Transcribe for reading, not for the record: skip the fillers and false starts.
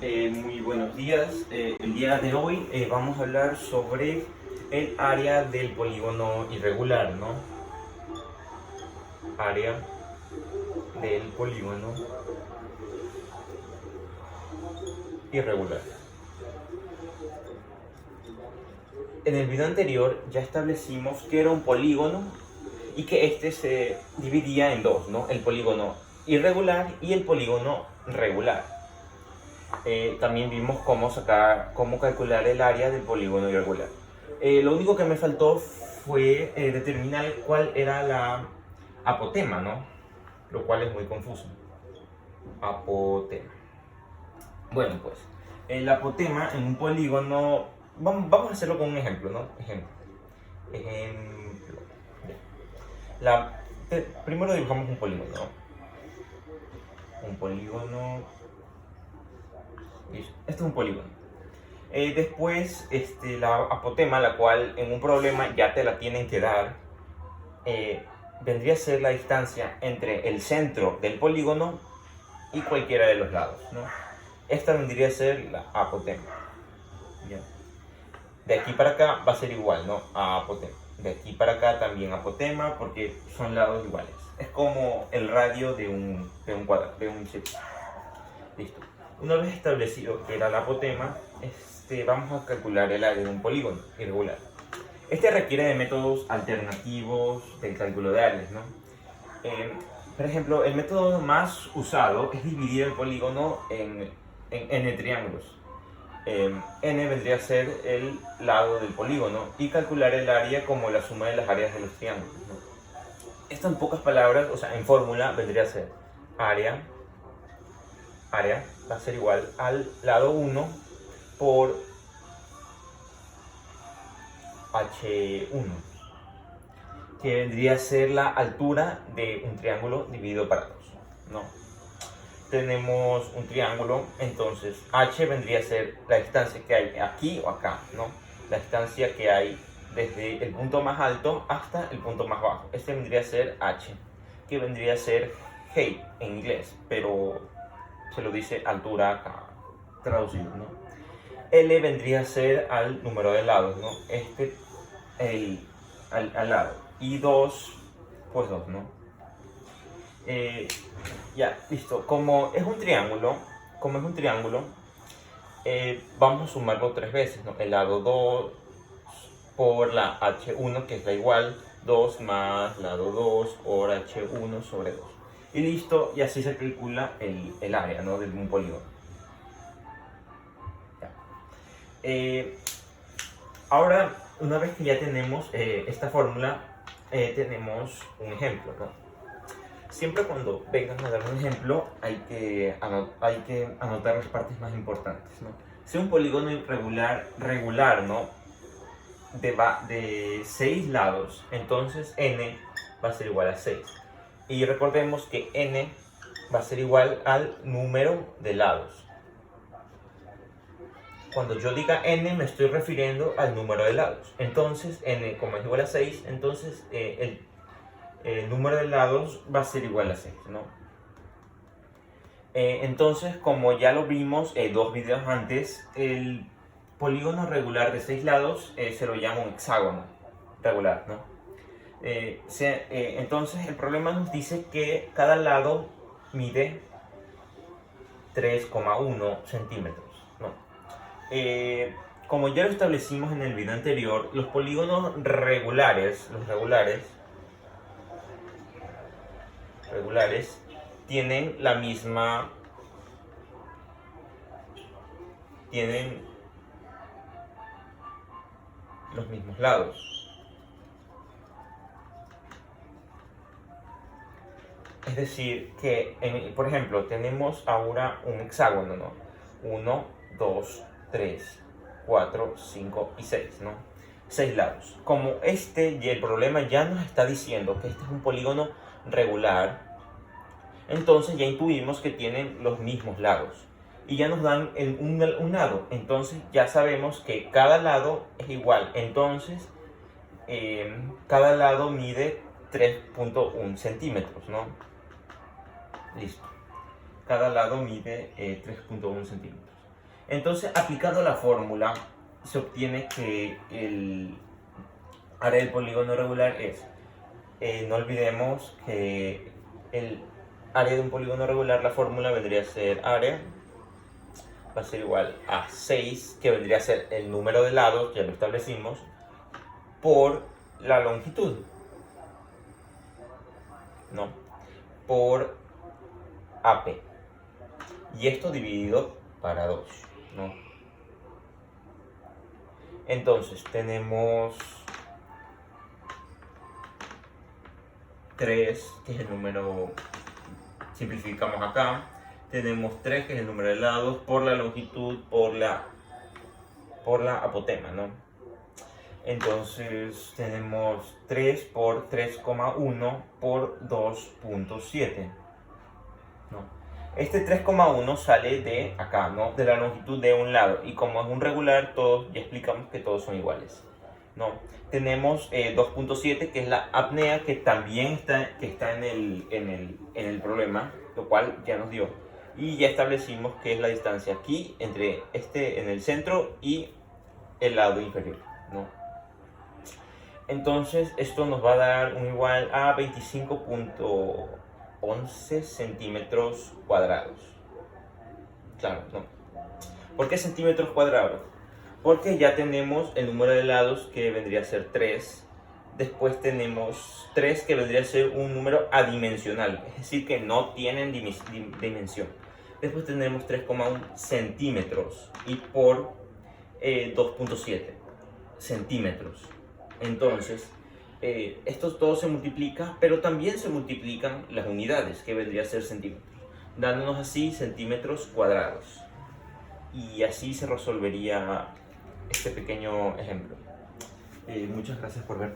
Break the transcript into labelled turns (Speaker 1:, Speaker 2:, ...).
Speaker 1: Muy buenos días. El día de hoy vamos a hablar sobre el área del polígono irregular, ¿no? Área del polígono irregular. En el video anterior ya establecimos que era un polígono y que este se dividía en dos, ¿no? El polígono irregular y el polígono regular. También vimos cómo calcular el área del polígono irregular. Lo único que me faltó fue determinar cuál era la apotema, ¿no? Lo cual es muy confuso. Apotema. Bueno, pues, el apotema en un polígono, vamos a hacerlo con un ejemplo, ¿no? Ejemplo. Primero dibujamos un polígono, ¿no? Un polígono. Esto es un polígono. Después, la apotema, la cual en un problema ya te la tienen que dar, vendría a ser la distancia entre el centro del polígono y cualquiera de los lados, ¿no? Esta vendría a ser la apotema. Bien. De aquí para acá va a ser igual, ¿no? A apotema. De aquí para acá también apotema porque son lados iguales. Es como el radio de un cuadrado, de un círculo. Listo. Una vez establecido que era la apotema, vamos a calcular el área de un polígono irregular. Este requiere de métodos alternativos del cálculo de áreas, ¿no? Por ejemplo, el método más usado es dividir el polígono en n triángulos. N vendría a ser el lado del polígono y calcular el área como la suma de las áreas de los triángulos, ¿no? Esto en pocas palabras, o sea, en fórmula vendría a ser área va a ser igual al lado 1 por H1, que vendría a ser la altura de un triángulo dividido para 2, ¿no? Tenemos un triángulo, entonces H vendría a ser la distancia que hay aquí o acá, ¿no? La distancia que hay desde el punto más alto hasta el punto más bajo. Este vendría a ser H, que vendría a ser height en inglés, pero se lo dice altura acá traducido, ¿no? L vendría a ser al número de lados, ¿no? Al lado. Y 2, pues 2, ¿no? Ya, listo. Como es un triángulo, vamos a sumarlo 3 veces, ¿no? El lado 2 por la H1, que es la igual, 2 más lado 2 por H1 sobre 2. Y listo, y así se calcula el área, ¿no? De un polígono. Ahora, una vez que ya tenemos esta fórmula, tenemos un ejemplo, ¿no? Siempre cuando vengan a dar un ejemplo, hay que anotar las partes más importantes, ¿no? Si un polígono regular, ¿no? De 6 lados, entonces n va a ser igual a 6. Y recordemos que n va a ser igual al número de lados. Cuando yo diga n me estoy refiriendo al número de lados. Entonces n, como es igual a 6, entonces el número de lados va a ser igual a 6, ¿no? Entonces, como ya lo vimos 2 videos antes, el polígono regular de 6 lados se lo llama un hexágono regular, ¿no? Entonces el problema nos dice que cada lado mide 3,1 centímetros, ¿no? Como ya lo establecimos en el video anterior, los polígonos regulares tienen los mismos lados. Es decir, que, por ejemplo, tenemos ahora un hexágono, ¿no? 1, 2, 3, 4, 5 y 6, ¿no? 6 lados. Como y el problema ya nos está diciendo que este es un polígono regular, entonces ya intuimos que tienen los mismos lados. Y ya nos dan un lado, entonces ya sabemos que cada lado es igual. Entonces, cada lado mide 3,1 centímetros, ¿no? Listo. Cada lado mide 3,1 centímetros. Entonces, aplicando la fórmula, se obtiene que el área del polígono regular es, no olvidemos que el área de un polígono regular, la fórmula vendría a ser área, va a ser igual a 6, que vendría a ser el número de lados, ya lo establecimos, por la longitud, ¿no? Por AP. Y esto dividido para 2, ¿no? Entonces tenemos 3, que es el número, simplificamos acá, tenemos 3, que es el número de lados, por la longitud, por la apotema, ¿no? Entonces tenemos 3 por 3,1 por 2,7, ¿no? Este 3,1 sale de acá, ¿no? De la longitud de un lado. Y como es un regular, todos, ya explicamos que todos son iguales, ¿no? Tenemos 2,7, que es la apnea, que también está en el problema, lo cual ya nos dio. Y ya establecimos que es la distancia aquí entre en el centro y el lado inferior, ¿no? Entonces esto nos va a dar un igual a 25,11 centímetros cuadrados. Claro, no. ¿Por qué centímetros cuadrados? Porque ya tenemos el número de lados, que vendría a ser 3. Después tenemos 3, que vendría a ser un número adimensional, es decir, que no tienen dimensión. Después tenemos 3,1 centímetros y por 2,7 centímetros. Entonces, esto todo se multiplica, pero también se multiplican las unidades, que vendría a ser centímetros, dándonos así centímetros cuadrados. Y así se resolvería este pequeño ejemplo. Muchas gracias por ver.